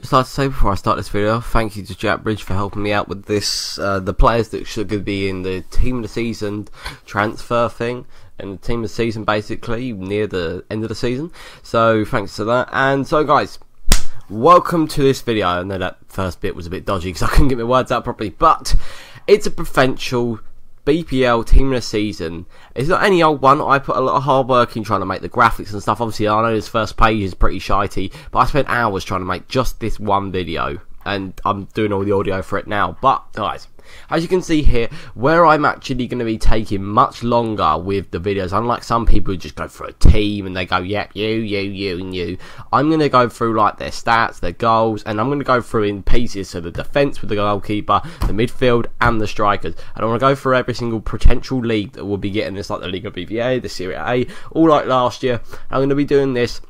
Just like to say before I start this video, thank you to Jack Bridge for helping me out with this, the players that should be in the team of the season transfer thing, and the team of the season basically near the end of the season. So thanks to that. And so guys, welcome to this video. I know that first bit was a bit dodgy because I couldn't get my words out properly, but it's a potential BPL team of the season. It's not any old one. I put a lot of hard work in trying to make the graphics and stuff. Obviously I know this first page is pretty shitey, but I spent hours trying to make just this one video, and I'm doing all the audio for it now. But guys, as you can see here, where I'm actually going to be taking much longer with the videos, unlike some people who just go for a team and they go, yep, you, I'm going to go through like their stats, their goals, and I'm going to go through in pieces, so the defence with the goalkeeper, the midfield and the strikers. And I want to go through every single potential league that will be getting this, like the League of BPL, the Serie A, all like last year. I'm going to be doing this,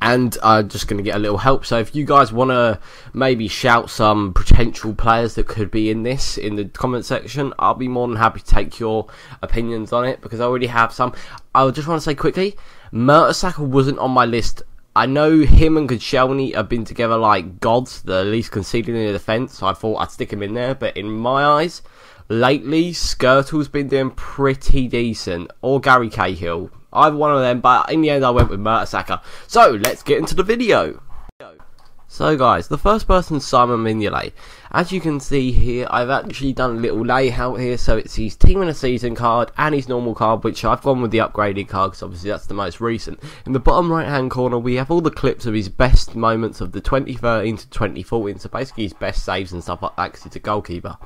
and I'm just going to get a little help. So if you guys want to maybe shout some potential players that could be in this in the comment section, I'll be more than happy to take your opinions on it, because I already have some. I just want to say quickly, Merty wasn't on my list. I know him and Coleman have been together like gods, the least conceded in the defence, so I thought I'd stick him in there. But in my eyes, lately, Skirtle's been doing pretty decent, or Gary Cahill. Either one of them, but in the end I went with Merty. So let's get into the video. So guys, the first person is Simon Mignolet. As you can see here, I've actually done a little layout here, so it's his team in a season card and his normal card, which I've gone with the upgraded card because obviously that's the most recent. In the bottom right hand corner we have all the clips of his best moments of the 2013 to 2014, so basically his best saves and stuff like that because he's a goalkeeper.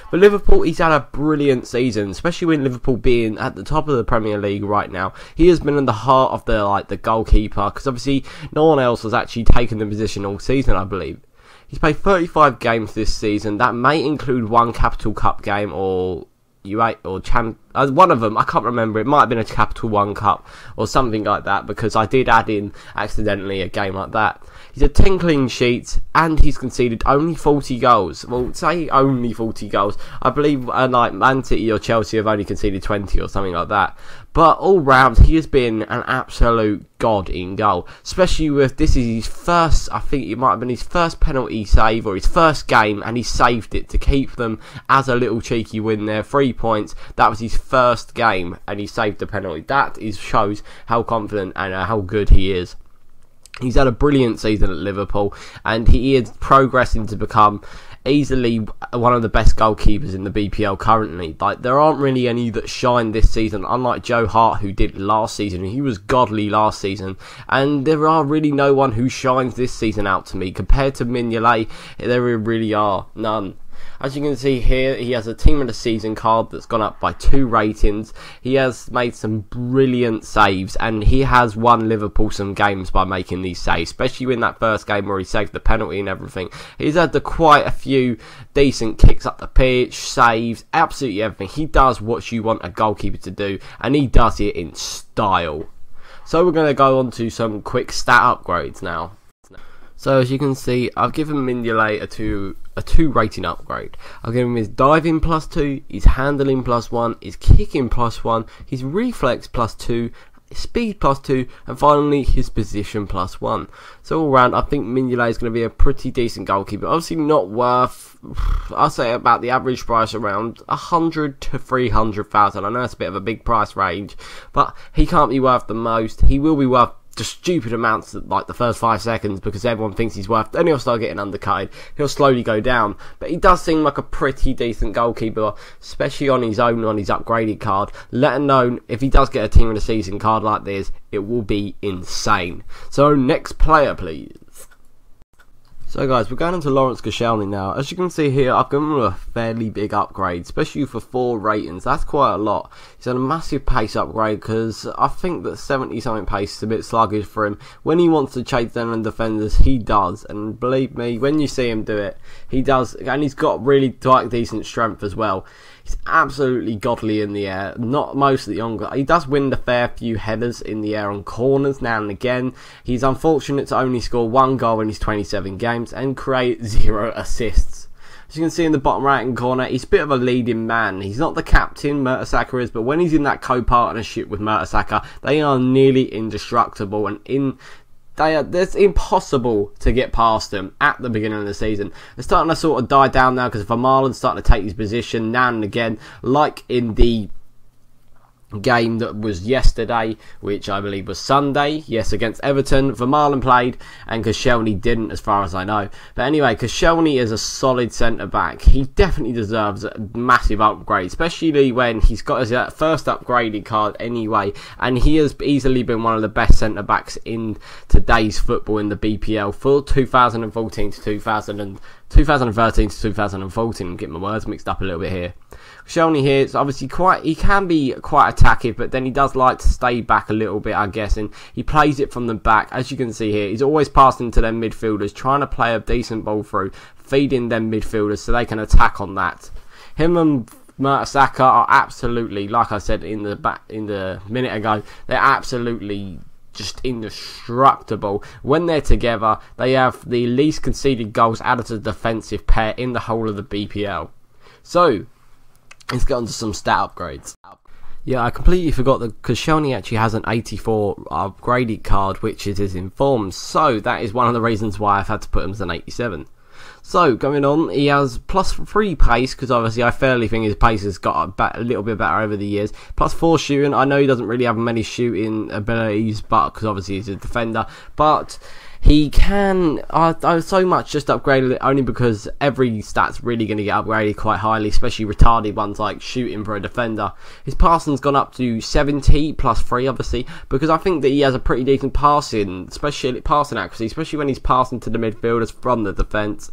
For Liverpool, he's had a brilliant season, especially with Liverpool being at the top of the Premier League right now. He has been in the heart of the goalkeeper, because obviously no one else has actually taken the position all season, I believe. He's played 35 games this season. That may include one Capital Cup game or one of them, I can't remember. It might have been a Capital One Cup or something like that, because I did add in accidentally a game like that. He's had 10 clean sheets and he's conceded only 40 goals. Well, say only 40 goals. I believe like Man City or Chelsea have only conceded 20 or something like that. But all round, he has been an absolute god in goal. Especially with this is his first, I think it might have been his first penalty save or his first game, and he saved it to keep them as a little cheeky win there. 3 points. That was his first game and he saved the penalty. That shows how confident and how good he is. He's had a brilliant season at Liverpool, and he is progressing to become easily one of the best goalkeepers in the BPL currently. Like, there aren't really any that shine this season, unlike Joe Hart, who did last season. He was godly last season, and there are really no one who shines this season out to me. Compared to Mignolet, there really are none. As you can see here, he has a team of the season card that's gone up by 2 ratings. He has made some brilliant saves, and he has won Liverpool some games by making these saves, especially in that first game where he saved the penalty and everything. He's had quite a few decent kicks up the pitch, saves, absolutely everything. He does what you want a goalkeeper to do, and he does it in style. So we're going to go on to some quick stat upgrades now. So as you can see, I've given Mignolet a 2 rating upgrade. I've given him his diving +2, his handling +1, his kicking +1, his reflex +2, his speed +2, and finally his position +1. So all round, I think Mignolet is going to be a pretty decent goalkeeper. Obviously not worth, I'll say about the average price around 100 to 300,000. I know it's a bit of a big price range, but he can't be worth the most. He will be worth just stupid amounts at like the first 5 seconds, because everyone thinks he's worth. Then he'll start getting undercutted. He'll slowly go down. But he does seem like a pretty decent goalkeeper, especially on his own, on his upgraded card. Let alone if he does get a team of the season card like this, it will be insane. So next player, please. So guys, we're going into Lawrence Koscielny now. As you can see here, I've given him a fairly big upgrade, especially for 4 ratings. That's quite a lot. He's had a massive pace upgrade, because I think that 70 something pace is a bit sluggish for him. When he wants to chase down defenders, he does. And believe me, when you see him do it, he does. And he's got really quite decent strength as well. He's absolutely godly in the air. Not mostly on. He does win the fair few headers in the air on corners now and again. He's unfortunate to only score 1 goal in his 27 games and create 0 assists. As you can see in the bottom right hand corner, he's a bit of a leading man. He's not the captain, Merty is, but when he's in that co-partnership with Merty, they are nearly indestructible. And It's impossible to get past them at the beginning of the season. They're starting to sort of die down now because Vermaelen's starting to take his position now and again, like in the game that was yesterday, which I believe was Sunday, yes, against Everton. Vermaelen played and Koscielny didn't, as far as I know. But anyway, Koscielny is a solid centre-back. He definitely deserves a massive upgrade, especially when he's got his first upgraded card anyway, and he has easily been one of the best centre-backs in today's football in the BPL for 2013 to 2014. I'm getting my words mixed up a little bit here. Koscielny here is obviously he can be quite attacking, but then he does like to stay back a little bit, I guess, and he plays it from the back. As you can see here, he's always passing to their midfielders, trying to play a decent ball through, feeding them midfielders so they can attack on that. Him and Merty are absolutely, like I said in the minute ago, they're absolutely just indestructible. When they're together, they have the least conceded goals out of the defensive pair in the whole of the BPL. So let's get on to some stat upgrades. Yeah, I completely forgot that Koscielny actually has an 84 upgraded card, which is his informed. So that is one of the reasons why I've had to put him as an 87. So going on, he has +3 pace, because obviously I fairly think his pace has got a little bit better over the years. +4 shooting. I know he doesn't really have many shooting abilities, but because obviously he's a defender, but he can, I so much just upgraded it only because every stat's really going to get upgraded quite highly, especially retarded ones like shooting for a defender. His passing's gone up to 70 +3 obviously, because I think that he has a pretty decent passing accuracy, especially when he's passing to the midfielders from the defence.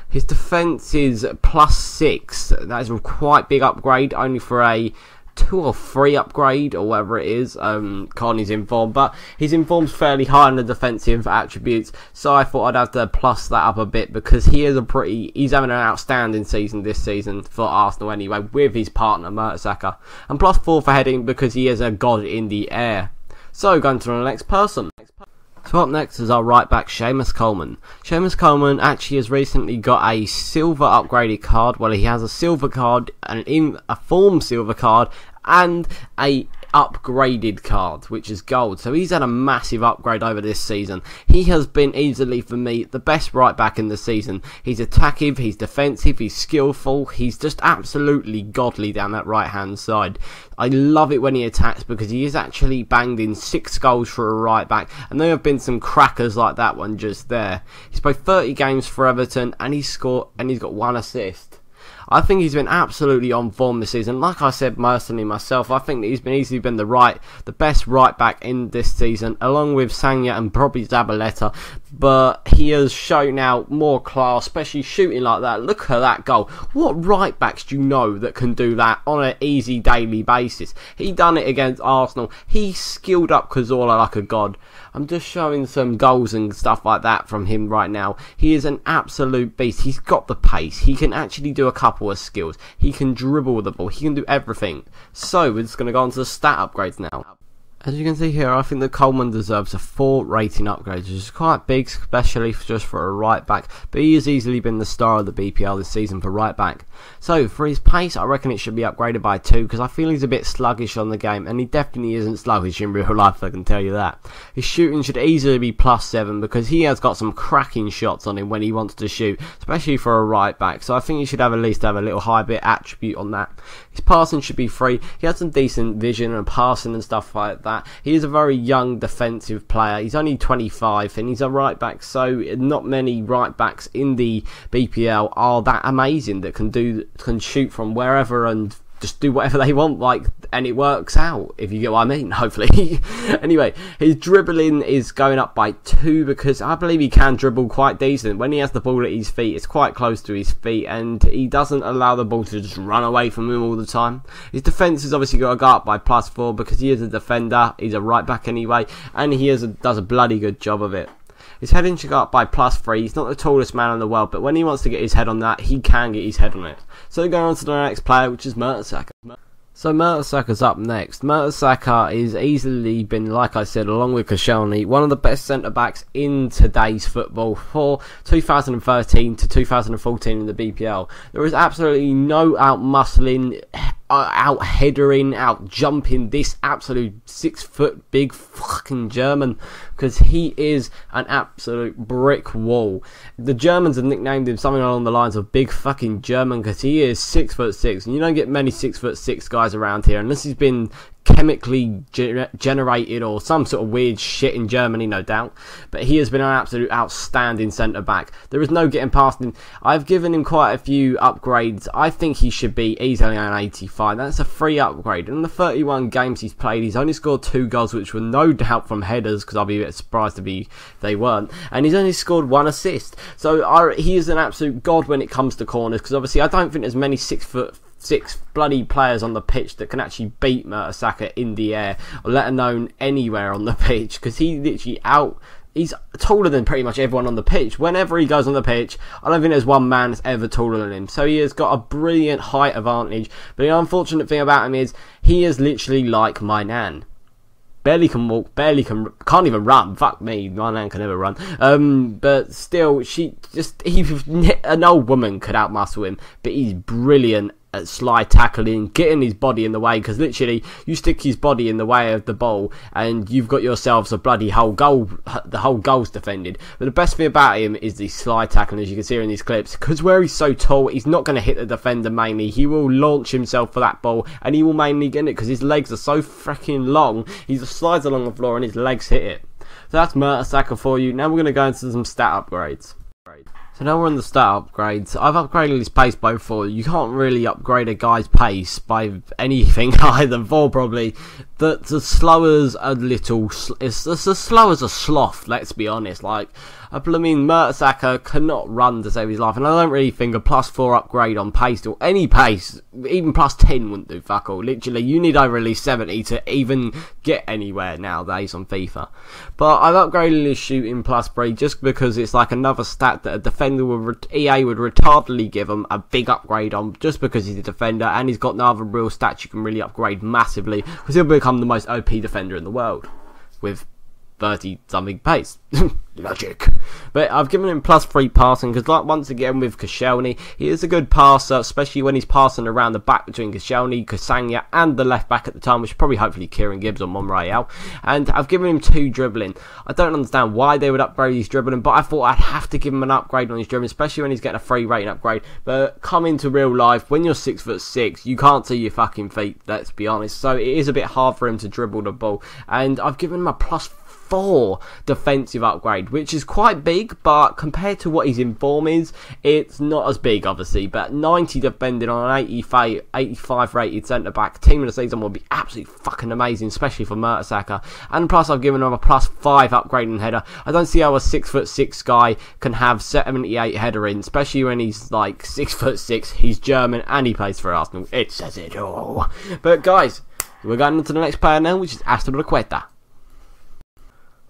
His defence is +6, that is a quite big upgrade, only for a 2 or 3 upgrade or whatever it is. Connie's informed, but his inform's fairly high on the defensive attributes, so I thought I'd have to plus that up a bit, because he's having an outstanding season this season for Arsenal anyway, with his partner Merty, and +4 for heading because he is a god in the air. So going to the next person. So up next is our right back, Coleman. Coleman actually has recently got a silver upgraded card. Well, he has a silver card, a form silver card, and a upgraded card, which is gold. So he's had a massive upgrade over this season. He has been easily, for me, the best right back in the season. He's attacking, he's defensive, he's skillful, he's just absolutely godly down that right hand side. I love it when he attacks, because he is actually banged in 6 goals for a right back, and there have been some crackers like that one just there. He's played 30 games for Everton, and he's got 1 assist. I think he's been absolutely on form this season. Like I said personally myself, I think that he's easily been the best right back in this season, along with Sanya and probably Zabaleta. But he has shown out more class, especially shooting like that. Look at that goal. What right backs do you know that can do that on an easy daily basis? He done it against Arsenal. He skilled up Cazorla like a god. I'm just showing some goals and stuff like that from him right now. He is an absolute beast. He's got the pace. He can actually do a couple of skills. He can dribble the ball. He can do everything. So we're just going to go on to the stat upgrades now. As you can see here, I think that Coleman deserves a 4 rating upgrade, which is quite big, especially just for a right back, but he has easily been the star of the BPL this season for right back. So for his pace, I reckon it should be upgraded by 2, because I feel he's a bit sluggish on the game, and he definitely isn't sluggish in real life, I can tell you that. His shooting should easily be +7, because he has got some cracking shots on him when he wants to shoot, especially for a right back, so I think he should at least have a little high bit attribute on that. His passing should be 3. He has some decent vision and passing and stuff like that. He is a very young defensive player. He's only 25 and he's a right back, so not many right backs in the BPL are that amazing that can shoot from wherever and just do whatever they want, and it works out, if you get what I mean, hopefully. Anyway, his dribbling is going up by 2, because I believe he can dribble quite decent. When he has the ball at his feet, it's quite close to his feet, and he doesn't allow the ball to just run away from him all the time. His defence is obviously got to go up by +4, because he is a defender, he's a right back anyway, and he does a bloody good job of it. His heading should go up by +3. He's not the tallest man in the world, but when he wants to get his head on that, he can get his head on it. So going on to the next player, which is Merty. So Merty's up next. Merty is easily been, like I said, along with Koscielny, one of the best centre-backs in today's football for 2013 to 2014 in the BPL. There is absolutely no out-muscling out headering, out jumping this absolute 6 foot big fucking German, because he is an absolute brick wall. The Germans have nicknamed him something along the lines of Big Fucking German, because he is 6'6", and you don't get many 6'6" guys around here unless he's been chemically generated or some sort of weird shit in Germany, no doubt. But he has been an absolute outstanding centre back. There is no getting past him. I've given him quite a few upgrades. I think he should be easily an 85. That's a free upgrade. In the 31 games he's played, he's only scored 2 goals, which were no doubt from headers, because I'll be a bit surprised if they weren't. And he's only scored 1 assist. So he is an absolute god when it comes to corners, because obviously I don't think there's many 6'6" bloody players on the pitch that can actually beat Mertesacker in the air, or let alone anywhere on the pitch, because he's taller than pretty much everyone on the pitch. Whenever he goes on the pitch, I don't think there's one man that's ever taller than him. So he has got a brilliant height advantage. But the unfortunate thing about him is he is literally like my nan. Barely can walk, can't even run. Fuck me, my nan can never run. But still, an old woman could outmuscle him. But he's brilliant at slide tackling, getting his body in the way, because literally you stick his body in the way of the ball and you've got yourselves a bloody whole goal. The whole goal's defended. But the best thing about him is the slide tackling, as you can see in these clips, because where he's so tall, he's not going to hit the defender mainly. He will launch himself for that ball and he will mainly get it because his legs are so freaking long. He just slides along the floor and his legs hit it. So that's Mertesacker for you. Now we're going to go into some stat upgrades. So now we're on the stat upgrades. I've upgraded his pace by 4. You can't really upgrade a guy's pace by anything higher than 4 probably. That's as slow as it's as slow as a sloth, let's be honest. Like, I mean, Mertesacker cannot run to save his life, and I don't really think a +4 upgrade on pace or any pace, even +10 wouldn't do fuck all. Literally, you need over at least 70 to even get anywhere nowadays on FIFA. But I've upgraded his shooting +3 just because it's like another stat that a defender EA would retardedly give him a big upgrade on, just because he's a defender and he's got no other real stats you can really upgrade massively, because he'll become the most OP defender in the world with 30 something pace. Logic. But I've given him +3 passing because, like, once again with Koscielny, he is a good passer, especially when he's passing around the back between Koscielny, Kusanya and the left back at the time, which is probably hopefully Kieran Gibbs or Monreal. And I've given him 2 dribbling. I don't understand why they would upgrade his dribbling, but I thought I'd have to give him an upgrade on his dribbling, especially when he's getting a free rating upgrade. But come into real life, when you're 6'6", you can't see your fucking feet, let's be honest. So it is a bit hard for him to dribble the ball. And I've given him a +4 defensive upgrade, which is quite big, but compared to what his inform is, it's not as big obviously. But 90 defending on an 85 rated centre back, team of the season will be absolutely fucking amazing, especially for Mertesacker. And plus I've given him a +5 upgrade in header. I don't see how a 6'6" guy can have 78 header in, especially when he's like 6'6", he's German and he plays for Arsenal. It says it all. But guys, we're going on to the next player now, which is Aspilicueta.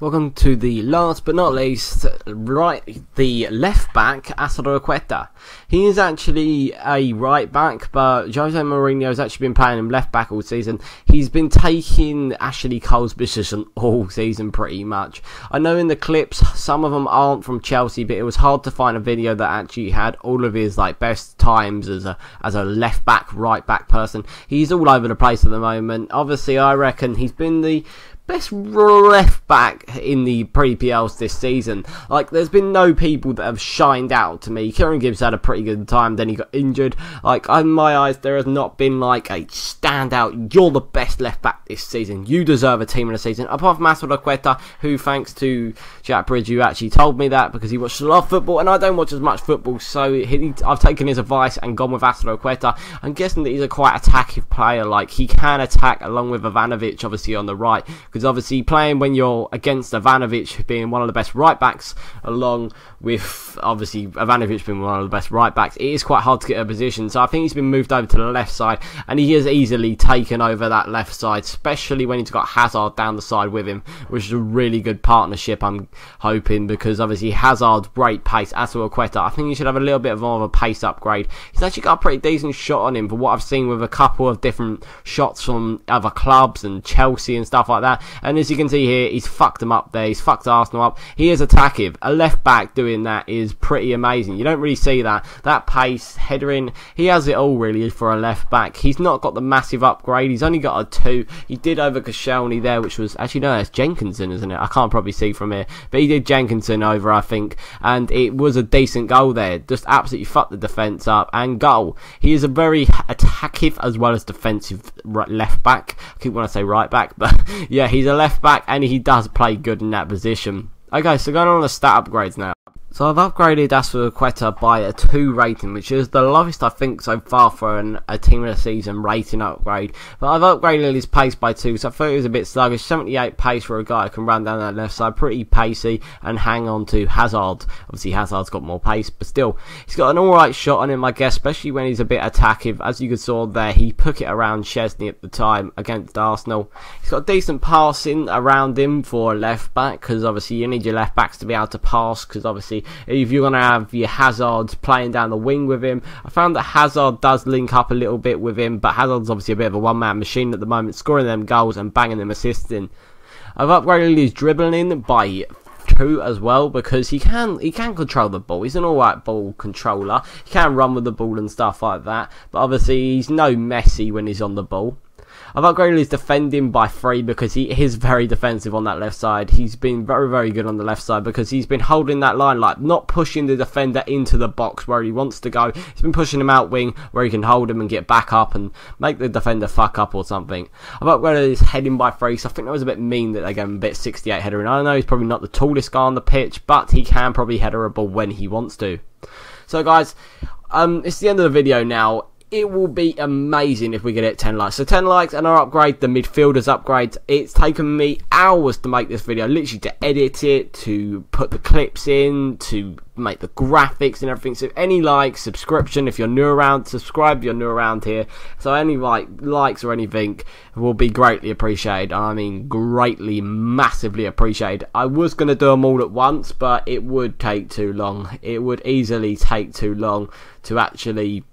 Welcome to the last but not least, the left back, Aspilicueta. He is actually a right back, but Jose Mourinho has actually been playing him left back all season. He's been taking Ashley Cole's position all season pretty much. I know in the clips, some of them aren't from Chelsea, but it was hard to find a video that actually had all of his best times as a left back, right back person. He's all over the place at the moment. Obviously, I reckon he's been the best left back in the pre-PLs this season. Like, there's been no people that have shined out to me. Kieran Gibbs had a pretty good time, then he got injured. Like, in my eyes, there has not been like a standout, you're the best left back this season, you deserve a team of the season, apart from Aspilicueta, who, thanks to Jack Bridge, who actually told me that because he watches a lot of football and I don't watch as much football, so I've taken his advice and gone with Aspilicueta. I'm guessing that he's a quite attacking player. Like, he can attack along with Ivanovic obviously on the right, because obviously playing when you're against Ivanovic being one of the best right backs, along with obviously Ivanovic being one of the best right backs, it is quite hard to get a position. So I think he's been moved over to the left side and he is easily easily taken over that left side, especially when he's got Hazard down the side with him, which is a really good partnership, I'm hoping, because obviously Hazard's great pace. Aspilicueta, I think he should have a little bit more of a pace upgrade. He's actually got a pretty decent shot on him for what I've seen with a couple of different shots from other clubs and Chelsea and stuff like that. And as you can see here, he's fucked them up there. He's fucked Arsenal up. He is attacking. A left back doing that is pretty amazing. You don't really see that. That pace, headering, he has it all really for a left back. He's not got the massive upgrade. He's only got a 2. He did over Koscielny there, which was actually no, it's Jenkinson, isn't it? I can't probably see from here, but he did Jenkinson over, I think, and it was a decent goal there. Just absolutely fucked the defence up and goal. He is a very attacking as well as defensive left back. I keep wanting to say right back, but yeah, he's a left back and he does play good in that position. Okay, so going on the stat upgrades now. So I've upgraded Aspilicueta by a 2 rating, which is the lowest I think so far for a team of the season rating upgrade. But I've upgraded his pace by 2, so I thought it was a bit sluggish. 78 pace for a guy who can run down that left side, pretty pacey, and hang on to Hazard. Obviously Hazard's got more pace, but still, he's got an alright shot on him, I guess, especially when he's a bit attacking. As you saw there, he put it around Chesney at the time against Arsenal. He's got decent passing around him for a left back, because obviously you need your left backs to be able to pass, because obviously if you're going to have your Hazards playing down the wing with him, I found that Hazard does link up a little bit with him, but Hazard's obviously a bit of a one-man machine at the moment, scoring them goals and banging them assisting. I've upgraded his dribbling by 2 as well, because he can control the ball. He's an alright ball controller. He can run with the ball and stuff like that, but obviously he's no Messi when he's on the ball. I've upgraded his defending by 3 because he is very defensive on that left side. He's been very, very good on the left side because he's been holding that line, like not pushing the defender into the box where he wants to go. He's been pushing him out wing where he can hold him and get back up and make the defender fuck up or something. I've upgraded his heading by 3, so I think that was a bit mean that they gave him a bit 68 header. And I know he's probably not the tallest guy on the pitch, but he can probably header a ball when he wants to. So guys, it's the end of the video now. It will be amazing if we get it 10 likes. So 10 likes and our upgrade, the midfielders upgrade. It's taken me hours to make this video, literally to edit it, to put the clips in, to make the graphics and everything. So any likes, subscription if you're new around, subscribe if you're new around here. So any likes or anything will be greatly appreciated. I mean greatly, massively appreciated. I was going to do them all at once, but it would take too long. It would easily take too long to actually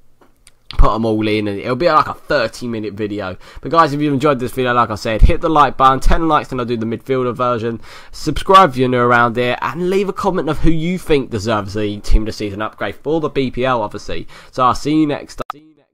put them all in, and it'll be like a 30-minute video. But guys, if you enjoyed this video, like I said, hit the like button. 10 likes and I'll do the midfielder version. Subscribe if you're new around here, and leave a comment of who you think deserves the team of the season upgrade for the BPL, obviously. So I'll see you next time.